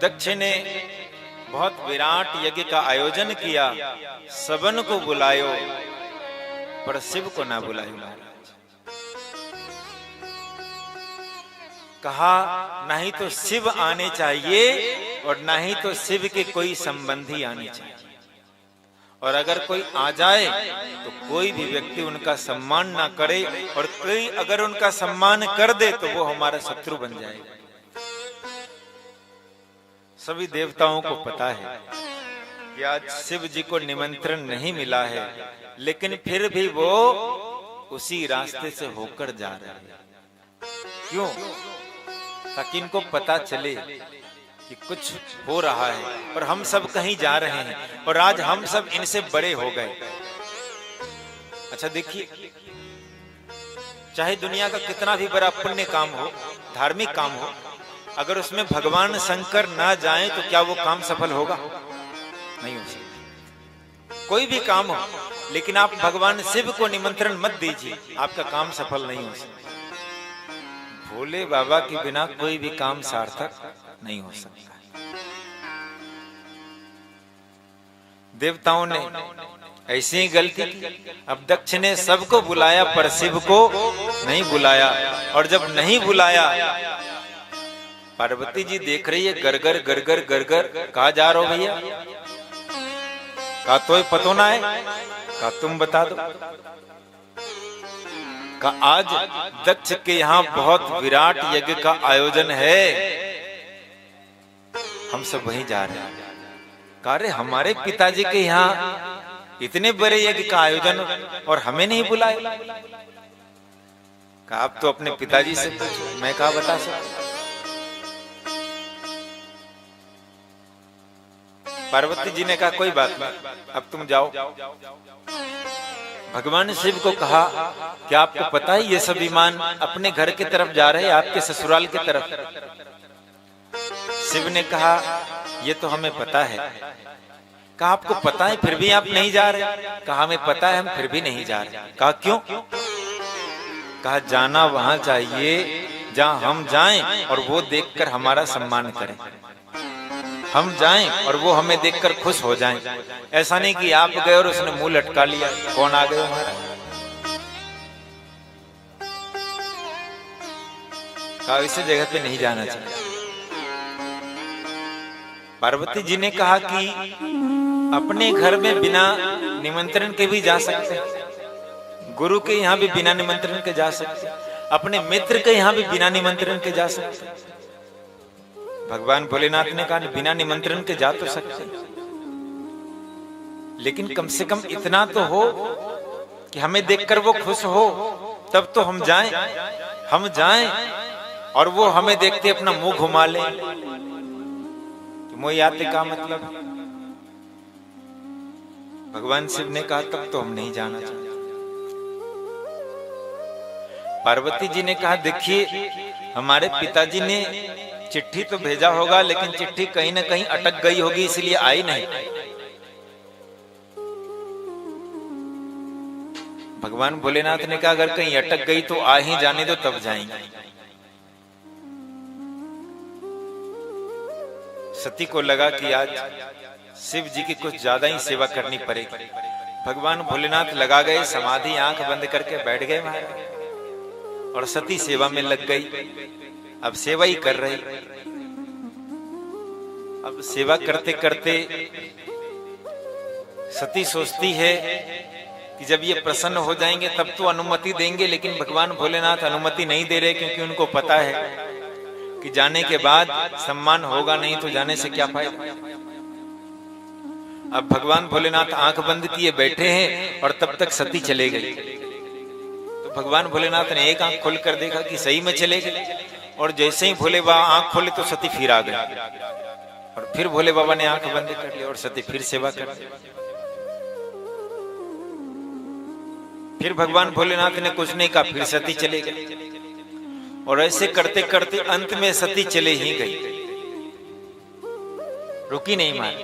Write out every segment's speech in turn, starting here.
दक्ष ने बहुत विराट यज्ञ का आयोजन किया, सबन को बुलायो पर शिव को ना बुलायो। महाराज कहा नहीं तो शिव आने चाहिए और ना ही तो शिव के कोई संबंधी आने चाहिए, और अगर कोई आ जाए तो कोई भी व्यक्ति उनका सम्मान ना करे, और कोई अगर उनका सम्मान कर दे तो वो हमारा शत्रु बन जाएगा। सभी देवताओं को पता है कि आज शिव जी को निमंत्रण नहीं मिला है, लेकिन फिर भी वो उसी रास्ते से होकर जा रहे हैं। क्यों? ताकि इनको पता चले कि कुछ हो रहा है और हम सब कहीं जा रहे हैं, और आज हम सब इनसे बड़े हो गए। अच्छा देखिए, चाहे दुनिया का कितना भी बड़ा पुण्य काम हो, धार्मिक काम हो, अगर उसमें भगवान शंकर ना जाएं तो क्या वो काम सफल होगा? नहीं हो सकता। कोई भी काम हो, लेकिन आप भगवान शिव को निमंत्रण मत दीजिए, आपका काम सफल नहीं हो सकता। भोले बाबा के बिना कोई भी काम सार्थक नहीं हो सकता। देवताओं ने ऐसी ही गलती की। अब दक्ष ने सबको बुलाया पर शिव को नहीं बुलाया, और जब नहीं बुलाया, पार्वती जी देख रही है गरगर गरगर गरगर, कहा जा रहे हो भैया? कहा तो पतो ना है, कहा तुम बता दो। कहा आज दक्ष के यहाँ बहुत विराट यज्ञ का आयोजन है, हम सब वहीं जा रहे हैं। कहा रे हमारे पिताजी के यहाँ इतने बड़े यज्ञ का आयोजन और हमें नहीं बुलाए? कहा आप तो अपने पिताजी से पूछो, मैं कहा बता सकता। पार्वती जी ने कहा कोई बात नहीं, अब तुम जाओ। भगवान शिव को कहा क्या आपको पता है ये सब विमान अपने घर की तरफ जा रहे हैं, आपके ससुराल की तरफ? शिव ने कहा ये तो हमें पता है। कहा आपको पता है फिर भी आप नहीं जा रहे? कहा हमें पता है, हम फिर भी नहीं जा रहे। कहा क्यों? कहा जाना वहां चाहिए जहां हम जाएं और वो देखकर हमारा सम्मान करें, हम जाएं और वो हमें देखकर खुश हो जाएं। ऐसा नहीं कि आप गए और उसने मुंह लटका लिया, कौन आ गए हमारा। कहा इस जगह पे नहीं जाना चाहिए। पार्वती जी ने कहा कि अपने घर में बिना निमंत्रण के भी जा सकते हैं, गुरु के यहाँ भी बिना निमंत्रण के जा सकते हैं, अपने मित्र के यहाँ भी बिना निमंत्रण के जा सकते हैं। भगवान भोलेनाथ ने कहा बिना निमंत्रण के जा तो सकते, लेकिन कम से कम इतना तो हो कि हमें देखकर वो खुश हो, तब तो हम जाएं। हम जाएं और वो हमें देखते अपना मुंह घुमा ले, तो मोह याते का मतलब। भगवान शिव ने कहा तब तो हम नहीं जाना चाहते। पार्वती जी ने कहा देखिए हमारे पिताजी ने चिट्ठी तो भेजा होगा, लेकिन चिट्ठी कहीं ना कहीं अटक गई होगी, इसलिए आई नहीं। भगवान भोलेनाथ ने कहा अगर कहीं अटक गई तो आ ही जाने दो, तब जाएंगे। सती को लगा कि आज शिव जी की कुछ ज्यादा ही सेवा करनी पड़ेगी। भगवान भोलेनाथ लगा गए समाधि, आंख बंद करके बैठ गए महाराज, और सती सेवा में लग गई। अब सेवा ही कर रही। अब सेवा करते करते सती सोचती है कि जब ये प्रसन्न हो जाएंगे तब तो अनुमति देंगे, लेकिन भगवान भोलेनाथ अनुमति नहीं दे रहे, क्योंकि उनको पता है कि जाने के बाद सम्मान होगा नहीं, तो जाने से क्या फायदा। अब भगवान भोलेनाथ आंख बंद किए बैठे हैं और तब तक सती चले गई। तो भगवान भोलेनाथ ने एक आंख खोलकर देखा कि सही में चले गए, और जैसे ही भोले बाबा आंख खोले तो सती फिर आ गई, और फिर भोले बाबा ने आंख बंद कर ली और सती फिर सेवा कर दी। फिर भगवान भोलेनाथ ने कुछ नहीं कहा, फिर सती चले गए, और ऐसे करते करते अंत में सती चले ही गई, रुकी नहीं मान।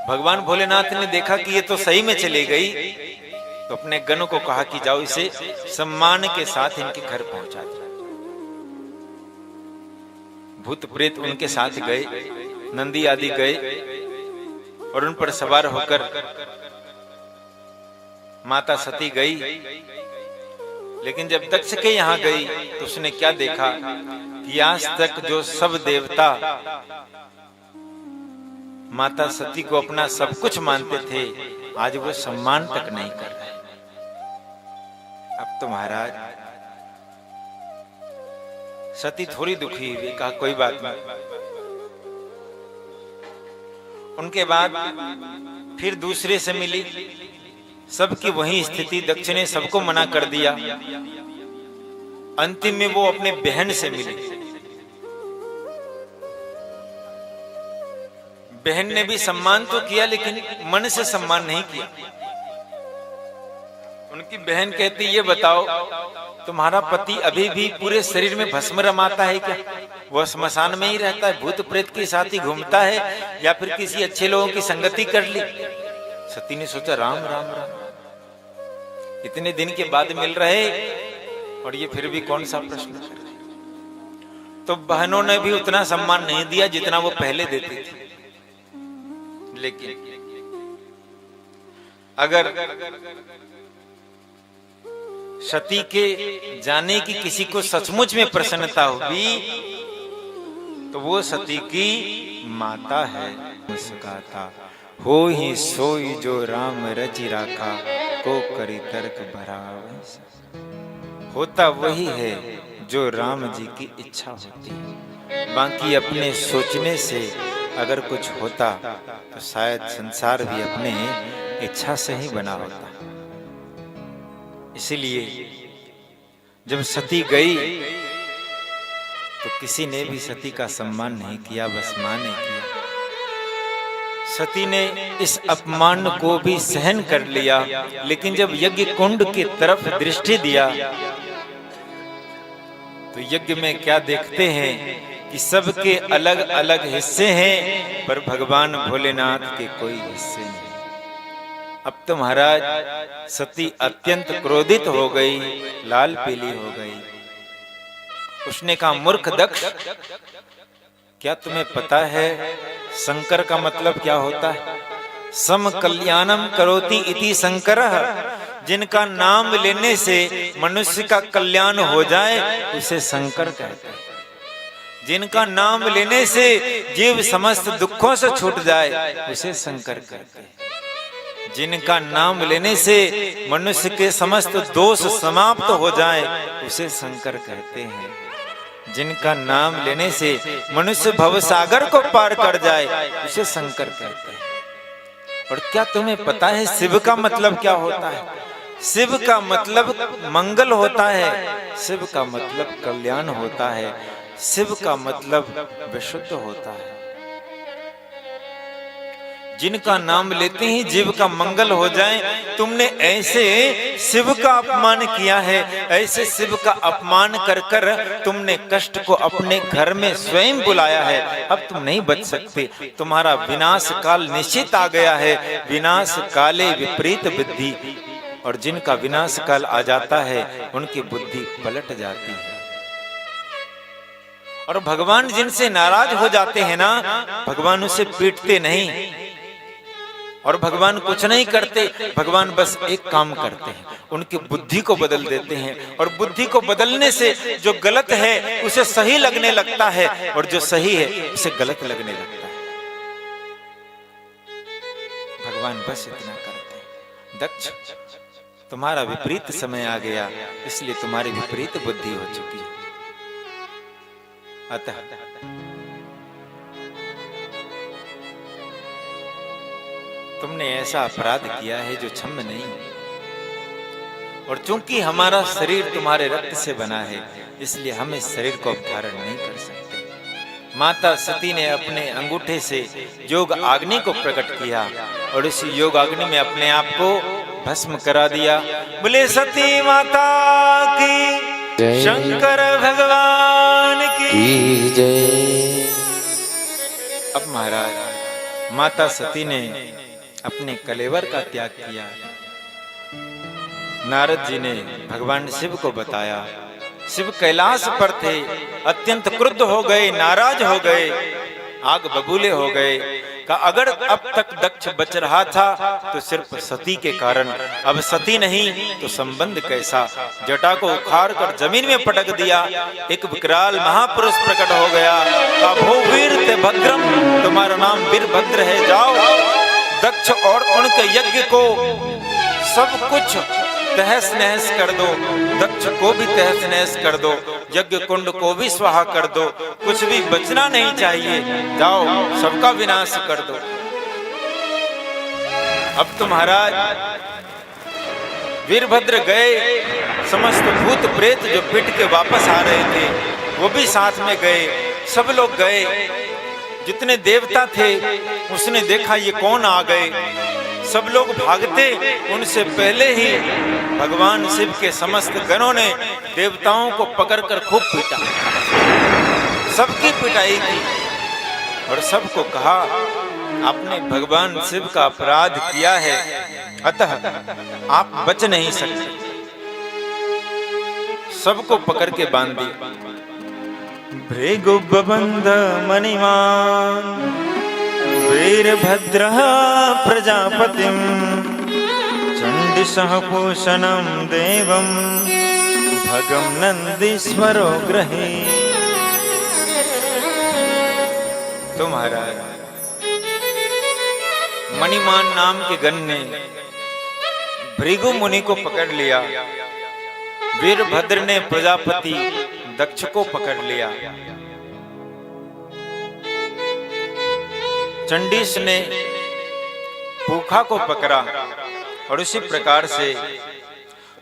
भगवान भोलेनाथ ने देखा कि ये तो सही में चली गई, तो अपने गणों को कहा कि जाओ इसे सम्मान के साथ इनके घर पहुंचा दो। भूत प्रेत उनके साथ गए, नंदी आदि गए और उन पर सवार होकर माता सती गई। लेकिन जब दक्ष के यहाँ गई तो उसने क्या देखा कि आज तक जो सब देवता माता सती को अपना सब कुछ मानते थे, आज वो सम्मान तक नहीं कर रहे। अब तो महाराज सती थोड़ी दुखी हुई, कहा कोई बात नहीं। उनके बाद फिर दूसरे से मिली, सबकी वही स्थिति, दक्ष ने सबको मना कर दिया। अंतिम में वो अपने बहन से मिली। बहन ने भी सम्मान तो किया लेकिन मन से सम्मान नहीं किया। उनकी बहन कहती, ये बताओ तुम्हारा पति अभी भी पूरे शरीर में भस्म रमाता है क्या? वह स्मशान में ही रहता है, भूत प्रेत के साथ ही घूमता है, या फिर किसी अच्छे लोगों की संगति कर ली? सती ने सोचा, राम राम राम, इतने दिन के बाद मिल रहे और ये फिर भी कौन सा प्रश्न कर रहे। तो बहनों ने भी उतना सम्मान नहीं दिया जितना वो पहले देती थी। लेकिन अगर सती के जाने की किसी को सचमुच में प्रसन्नता होगी तो वो सती की माता है। मुस्काता हो ही सोई जो राम रचि राखा, को करी तर्क भरा। होता वही है जो राम जी की इच्छा होती है, बाकी अपने सोचने से अगर कुछ होता तो शायद संसार भी अपने इच्छा से ही बना होता। इसीलिए जब सती गई तो किसी ने भी सती का सम्मान नहीं किया, बस मां ने किया। सती ने इस अपमान को भी सहन कर लिया, लेकिन जब यज्ञ कुंड की तरफ दृष्टि दिया तो यज्ञ में क्या देखते हैं कि सबके अलग अलग हिस्से हैं, पर भगवान भोलेनाथ के कोई हिस्से नहीं। अब तो महाराज सती अत्यंत क्रोधित हो गई, लाल पीली हो गई। उसने कहा, मूर्ख दक्ष, क्या तुम्हें पता है शंकर का मतलब क्या होता है? सम कल्याणम करोति इति शंकरः। जिनका नाम लेने से मनुष्य का कल्याण हो जाए उसे शंकर कहते हैं। जिनका नाम लेने से जीव समस्त दुखों से छूट जाए उसे शंकर कहते हैं। जिनका नाम लेने से मनुष्य के समस्त दोष समाप्त हो जाए उसे शंकर कहते हैं। जिनका नाम लेने से मनुष्य भवसागर को पार कर जाए उसे शंकर कहते हैं। और क्या तुम्हें पता है शिव का मतलब क्या होता है? शिव का मतलब मंगल होता है, शिव का मतलब कल्याण होता है, शिव का मतलब विशुद्ध होता है। जिनका नाम लेते ही जीव का मंगल हो जाए। तुमने ऐसे शिव का अपमान किया है, ऐसे शिव का अपमान कर कर तुमने कष्ट को अपने घर में स्वयं बुलाया है। अब तुम नहीं बच सकते, तुम्हारा विनाश काल निश्चित आ गया है। विनाश काले विपरीत बुद्धि, और जिनका विनाश काल आ जाता है उनकी बुद्धि पलट जाती है। और भगवान जिनसे नाराज हो जाते हैं ना, भगवान उसे पीटते नहीं और भगवान कुछ नहीं करते। भगवान बस एक काम करते हैं, उनकी बुद्धि को बदल देते हैं। और बुद्धि को बदलने से जो गलत है उसे सही लगने लगता है, और जो सही है उसे गलत लगने लगता है। भगवान बस इतना करते हैं। दक्ष, तुम्हारा विपरीत समय आ गया, इसलिए तुम्हारी विपरीत बुद्धि हो चुकी है। अतः तुमने ऐसा अपराध किया है जो क्षम्य नहीं। और चूंकि हमारा शरीर तुम्हारे रक्त से बना है, इसलिए हम इस शरीर को धारण नहीं कर सकते। माता सती ने अपने अंगूठे से योग अग्नि को प्रकट किया और इस योग अग्नि में अपने आप को भस्म करा दिया। बोले सती माता की, शंकर भगवान की जय। अब महाराज माता सती ने अपने कलेवर का त्याग किया। नारद जी ने भगवान शिव को बताया शिव कैलाश पर थे, अत्यंत क्रुद्ध हो गए, नाराज हो गए, आग बबूले हो गए। का अगर अब तक दक्ष बच रहा था तो सिर्फ सती के कारण, अब सती नहीं तो संबंध कैसा। जटा को उखाड़ कर जमीन में पटक दिया। एक विकराल महापुरुष प्रकट हो गया। का भूवीर ते भद्रम, तुम्हारा नाम वीरभद्र है, जाओ दक्ष और उनके यज्ञ को सब कुछ तहस नहस कर दो, दक्ष को भी तहस नहस कर दो, यज्ञ कुंड को भी स्वाहा कर दो, कुछ भी बचना नहीं चाहिए, जाओ सबका विनाश कर दो। अब तो महाराज वीरभद्र गए, समस्त भूत प्रेत जो पिट के वापस आ रहे थे वो भी साथ में गए, सब लोग गए। जितने देवता थे उसने देखा ये कौन आ गए, सब लोग भागते। उनसे पहले ही भगवान शिव के समस्त गणों ने देवताओं को पकड़कर खूब पीटा, सबकी पिटाई की और सबको कहा आपने भगवान शिव का अपराध किया है, अतः आप बच नहीं सकते। सबको पकड़ के बांध दिया। भृगुबंध मणिमान वीरभद्रः प्रजापतिं चंडिसः पूषणं देवं भगं नंदीश्वरो गृहे। तो महाराज मणिमान नाम के गण ने भृगु मुनि को पकड़ लिया, वीरभद्र ने प्रजापति दक्ष को पकड़ लिया, चंडीस ने पूखा को पकड़ा और उसी प्रकार से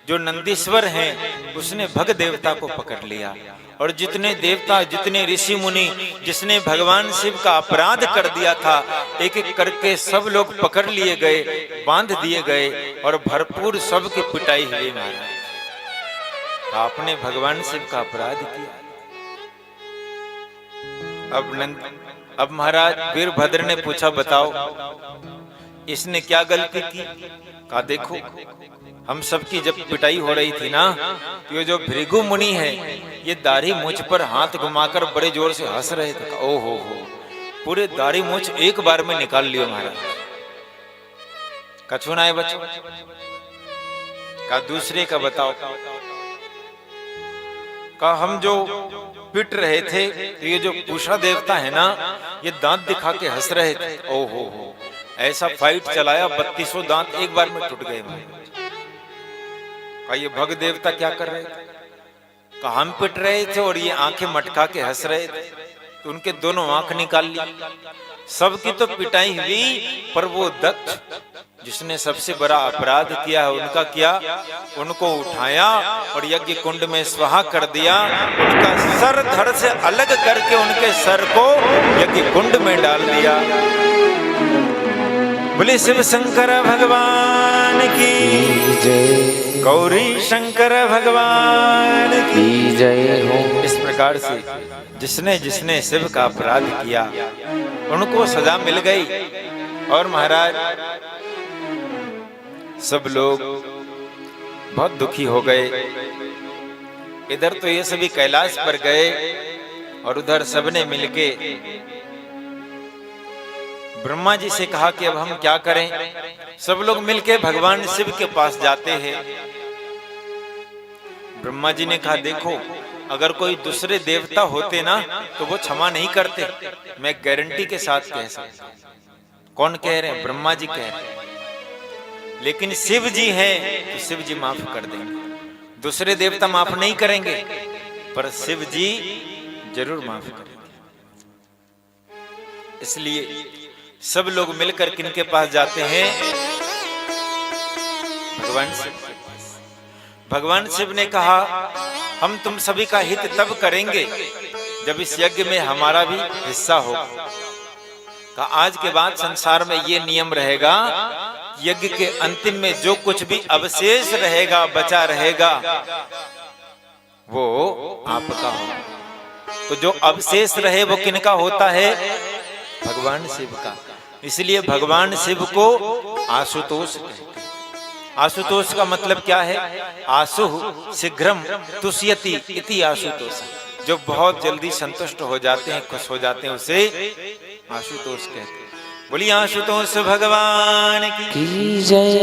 जो नंदीश्वर हैं उसने भग देवता को पकड़ लिया। और जितने देवता, जितने ऋषि मुनि जिसने भगवान शिव का अपराध कर दिया था, एक एक करके सब लोग पकड़ लिए गए, बांध दिए गए और भरपूर सबकी पिटाई हुई। महाराज आपने भगवान शिव का अपराध किया। अब महाराज वीरभद्र ने पूछा बताओ इसने क्या गलती की। कहा देखो हम सबकी जब पिटाई हो रही थी ना, तो ये जो भृगु मुनि है ये दाढ़ी मूंछ पर हाथ घुमाकर बड़े जोर से हंस रहे थे। ओ हो, पूरे दाढ़ी मूंछ एक बार में निकाल लियो महाराज। कछुन आए बच्चों, का दूसरे का बताओ। का हम जो पिट रहे थे तो ये जो पूषा देवता है ना ये दांत दिखा के हंस रहे थे। ओ हो, ऐसा फाइट चलाया 3200 दांत एक बार में टूट गए। का ये भग देवता क्या कर रहे थे। का हम पिट रहे थे और ये आंखें मटका के हंस रहे थे, तो उनके दोनों आंख निकाल ली। सबकी तो पिटाई हुई, पर वो दक्ष जिसने सबसे बड़ा अपराध किया है उनका क्या, उनको उठाया और यज्ञ कुंड में स्वाहा कर दिया। उनका सर धड़ से अलग करके उनके सर को यज्ञ कुंड में डाल दिया। बोले शिव शंकर भगवान की जय, गौरी शंकर भगवान की जय हो। इस प्रकार से जिसने जिसने शिव का अपराध किया उनको सजा मिल गई। और महाराज सब लोग बहुत दुखी हो गए। इधर तो ये सभी कैलाश पर गए और उधर सबने मिलके ब्रह्मा जी से कहा कि अब हम क्या करें। सब लोग मिलके भगवान शिव के पास जाते हैं। ब्रह्मा जी ने कहा देखो अगर कोई दूसरे देवता होते ना तो वो क्षमा नहीं करते, मैं गारंटी के साथ कह सकता हूं। कौन कह रहे हैं? ब्रह्मा जी कह रहे हैं। लेकिन शिव जी हैं तो शिव जी माफ कर देंगे। दूसरे देवता माफ नहीं करेंगे पर शिव जी जरूर माफ करेंगे। इसलिए सब लोग मिलकर किनके पास जाते हैं? भगवान शिव के पास। भगवान शिव ने कहा हम तुम सभी का हित तब करेंगे जब इस यज्ञ में हमारा भी हिस्सा होगा। कहा आज के बाद संसार में ये नियम रहेगा, यज्ञ के अंतिम में जो कुछ भी अवशेष रहेगा, बचा रहेगा, वो आपका होगा। तो जो अवशेष रहे वो किनका होता है? भगवान शिव का। इसलिए भगवान शिव को आशुतोष कहते हैं। आशुतोष का मतलब क्या है? आशु शीघ्रम तुष्यति इति आशुतोष। जो बहुत जल्दी संतुष्ट हो जाते हैं, खुश हो जाते हैं, उसे आशुतोष कहते हैं। बोलिए आशुतोष भगवान की जय।